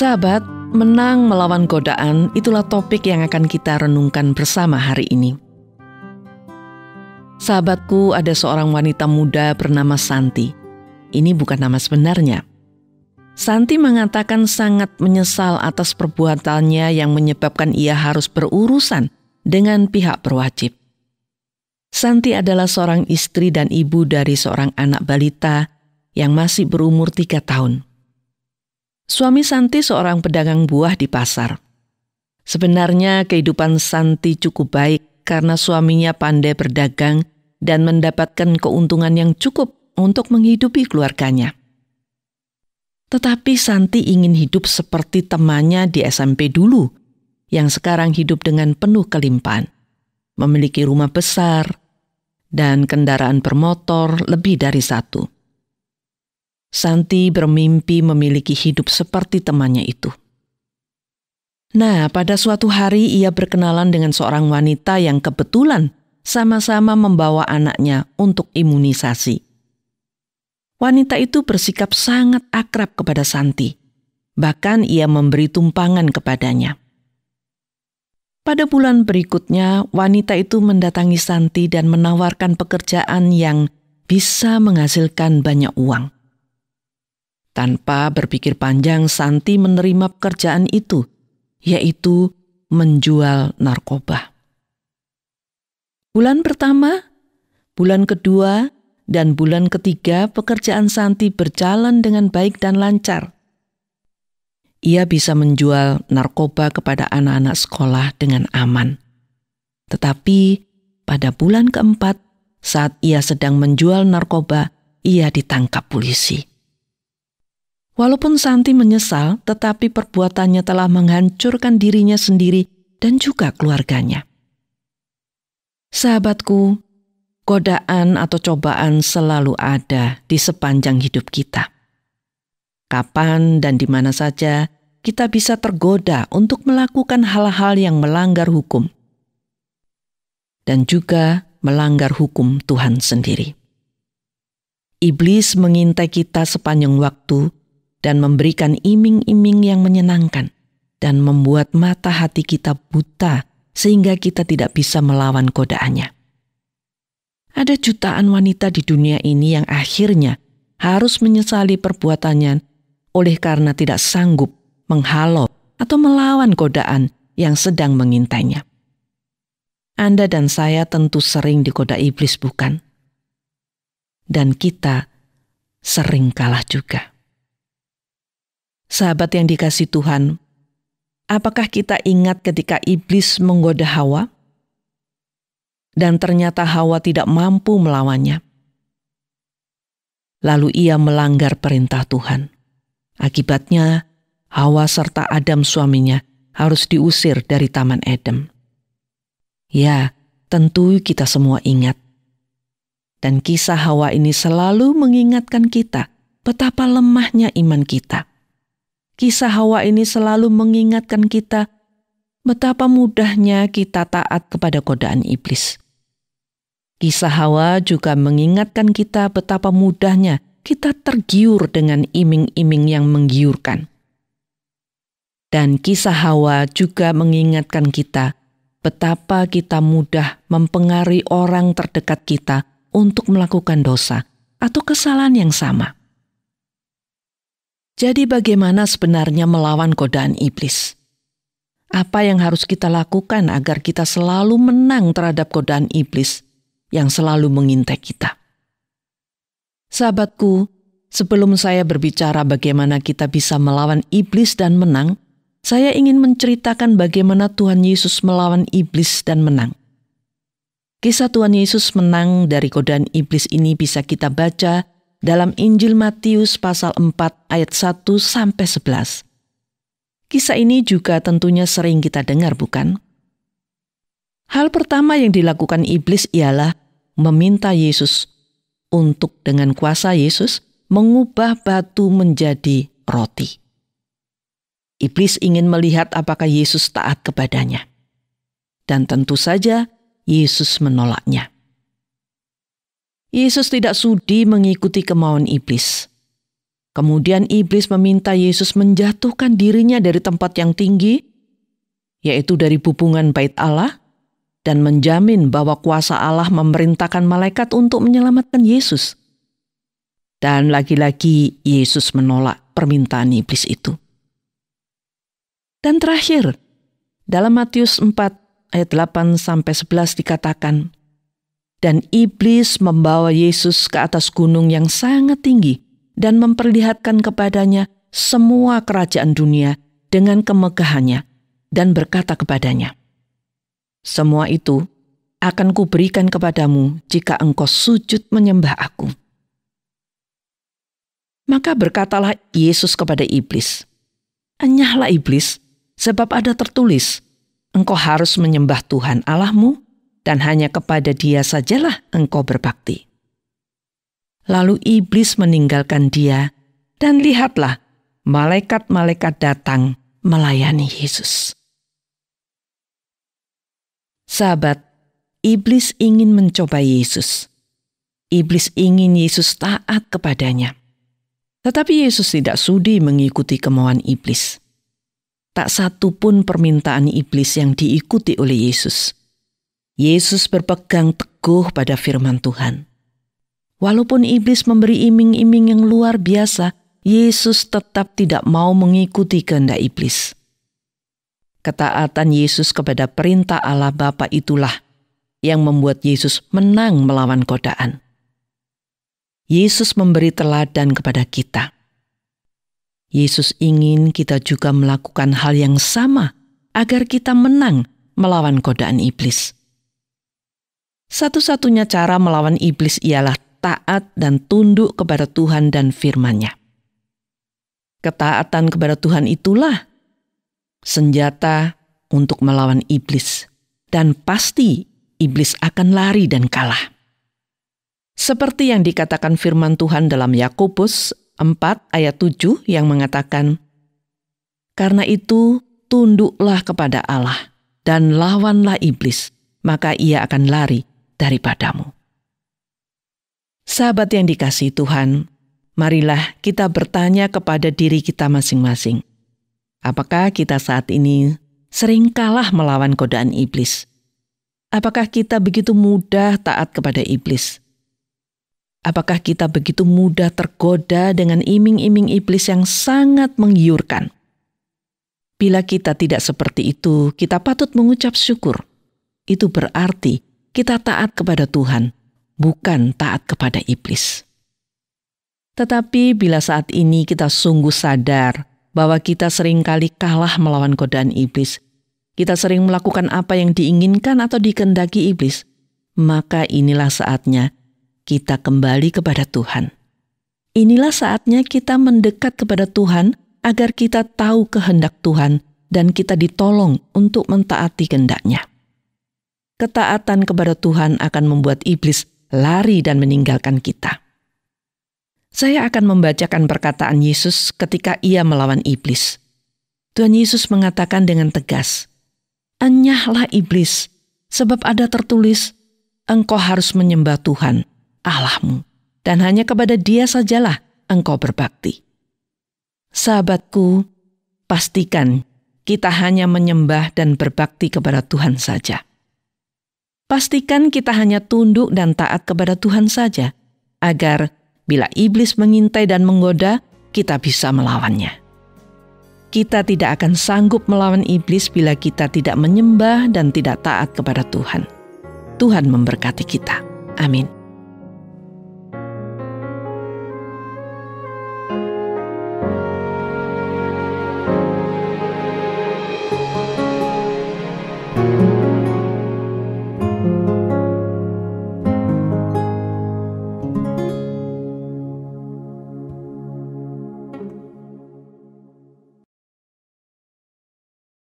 Sahabat, menang melawan godaan itulah topik yang akan kita renungkan bersama hari ini. Sahabatku, ada seorang wanita muda bernama Santi. Ini bukan nama sebenarnya. Santi mengatakan sangat menyesal atas perbuatannya yang menyebabkan ia harus berurusan dengan pihak berwajib. Santi adalah seorang istri dan ibu dari seorang anak balita yang masih berumur 3 tahun. Suami Santi seorang pedagang buah di pasar. Sebenarnya kehidupan Santi cukup baik karena suaminya pandai berdagang dan mendapatkan keuntungan yang cukup untuk menghidupi keluarganya. Tetapi Santi ingin hidup seperti temannya di SMP dulu, yang sekarang hidup dengan penuh kelimpahan, memiliki rumah besar, dan kendaraan bermotor lebih dari 1. Santi bermimpi memiliki hidup seperti temannya itu. Nah, pada suatu hari ia berkenalan dengan seorang wanita yang kebetulan sama-sama membawa anaknya untuk imunisasi. Wanita itu bersikap sangat akrab kepada Santi. Bahkan ia memberi tumpangan kepadanya. Pada bulan berikutnya, wanita itu mendatangi Santi dan menawarkan pekerjaan yang bisa menghasilkan banyak uang. Tanpa berpikir panjang, Santi menerima pekerjaan itu, yaitu menjual narkoba. Bulan pertama, bulan kedua, dan bulan ketiga pekerjaan Santi berjalan dengan baik dan lancar. Ia bisa menjual narkoba kepada anak-anak sekolah dengan aman. Tetapi pada bulan keempat, saat ia sedang menjual narkoba, ia ditangkap polisi. Walaupun Santi menyesal, tetapi perbuatannya telah menghancurkan dirinya sendiri dan juga keluarganya. Sahabatku, godaan atau cobaan selalu ada di sepanjang hidup kita. Kapan dan di mana saja kita bisa tergoda untuk melakukan hal-hal yang melanggar hukum dan juga melanggar hukum Tuhan sendiri. Iblis mengintai kita sepanjang waktu dan memberikan iming-iming yang menyenangkan dan membuat mata hati kita buta sehingga kita tidak bisa melawan godaannya. Ada jutaan wanita di dunia ini yang akhirnya harus menyesali perbuatannya oleh karena tidak sanggup menghalau atau melawan godaan yang sedang mengintainya. Anda dan saya tentu sering digoda iblis, bukan? Dan kita sering kalah juga. Sahabat yang dikasihi Tuhan, apakah kita ingat ketika iblis menggoda Hawa? Dan ternyata Hawa tidak mampu melawannya. Lalu ia melanggar perintah Tuhan. Akibatnya, Hawa serta Adam suaminya harus diusir dari Taman Eden. Ya, tentu kita semua ingat. Dan kisah Hawa ini selalu mengingatkan kita betapa lemahnya iman kita. Kisah Hawa ini selalu mengingatkan kita betapa mudahnya kita taat kepada godaan iblis. Kisah Hawa juga mengingatkan kita betapa mudahnya kita tergiur dengan iming-iming yang menggiurkan. Dan kisah Hawa juga mengingatkan kita betapa kita mudah mempengaruhi orang terdekat kita untuk melakukan dosa atau kesalahan yang sama. Jadi bagaimana sebenarnya melawan godaan iblis? Apa yang harus kita lakukan agar kita selalu menang terhadap godaan iblis yang selalu mengintai kita? Sahabatku, sebelum saya berbicara bagaimana kita bisa melawan iblis dan menang, saya ingin menceritakan bagaimana Tuhan Yesus melawan iblis dan menang. Kisah Tuhan Yesus menang dari godaan iblis ini bisa kita baca dalam Injil Matius pasal 4 ayat 1-11. Kisah ini juga tentunya sering kita dengar, bukan? Hal pertama yang dilakukan iblis ialah meminta Yesus untuk dengan kuasa Yesus mengubah batu menjadi roti. Iblis ingin melihat apakah Yesus taat kepadanya. Dan tentu saja Yesus menolaknya. Yesus tidak sudi mengikuti kemauan iblis. Kemudian iblis meminta Yesus menjatuhkan dirinya dari tempat yang tinggi, yaitu dari bubungan bait Allah, dan menjamin bahwa kuasa Allah memerintahkan malaikat untuk menyelamatkan Yesus. Dan lagi-lagi Yesus menolak permintaan iblis itu. Dan terakhir, dalam Matius 4 ayat 8-11 dikatakan, dan iblis membawa Yesus ke atas gunung yang sangat tinggi dan memperlihatkan kepadanya semua kerajaan dunia dengan kemegahannya dan berkata kepadanya, semua itu akan kuberikan kepadamu jika engkau sujud menyembah aku. Maka berkatalah Yesus kepada iblis, enyahlah iblis, sebab ada tertulis, engkau harus menyembah Tuhan Allahmu dan hanya kepada Dia sajalah engkau berbakti. Lalu iblis meninggalkan dia, dan lihatlah, malaikat-malaikat datang melayani Yesus. Sahabat, iblis ingin mencoba Yesus. Iblis ingin Yesus taat kepadanya. Tetapi Yesus tidak sudi mengikuti kemauan iblis. Tak satu pun permintaan iblis yang diikuti oleh Yesus. Yesus berpegang teguh pada firman Tuhan. Walaupun iblis memberi iming-iming yang luar biasa, Yesus tetap tidak mau mengikuti kehendak iblis. Ketaatan Yesus kepada perintah Allah Bapa itulah yang membuat Yesus menang melawan godaan. Yesus memberi teladan kepada kita. Yesus ingin kita juga melakukan hal yang sama agar kita menang melawan godaan iblis. Satu-satunya cara melawan iblis ialah taat dan tunduk kepada Tuhan dan firman-Nya. Ketaatan kepada Tuhan itulah senjata untuk melawan iblis, dan pasti iblis akan lari dan kalah. Seperti yang dikatakan firman Tuhan dalam Yakobus 4 ayat 7 yang mengatakan, karena itu tunduklah kepada Allah dan lawanlah iblis, maka ia akan lari daripadamu. Sahabat yang dikasihi Tuhan, marilah kita bertanya kepada diri kita masing-masing. Apakah kita saat ini sering kalah melawan godaan iblis? Apakah kita begitu mudah taat kepada iblis? Apakah kita begitu mudah tergoda dengan iming-iming iblis yang sangat menggiurkan? Bila kita tidak seperti itu, kita patut mengucap syukur. Itu berarti kita taat kepada Tuhan, bukan taat kepada iblis. Tetapi bila saat ini kita sungguh sadar bahwa kita seringkali kalah melawan godaan iblis, kita sering melakukan apa yang diinginkan atau dikehendaki iblis, maka inilah saatnya kita kembali kepada Tuhan. Inilah saatnya kita mendekat kepada Tuhan agar kita tahu kehendak Tuhan dan kita ditolong untuk mentaati kehendak-Nya. Ketaatan kepada Tuhan akan membuat iblis lari dan meninggalkan kita. Saya akan membacakan perkataan Yesus ketika ia melawan iblis. Tuhan Yesus mengatakan dengan tegas, enyahlah iblis, sebab ada tertulis, engkau harus menyembah Tuhan, Allahmu, dan hanya kepada Dia sajalah engkau berbakti. Sahabatku, pastikan kita hanya menyembah dan berbakti kepada Tuhan saja. Pastikan kita hanya tunduk dan taat kepada Tuhan saja, agar bila iblis mengintai dan menggoda, kita bisa melawannya. Kita tidak akan sanggup melawan iblis bila kita tidak menyembah dan tidak taat kepada Tuhan. Tuhan memberkati kita. Amin.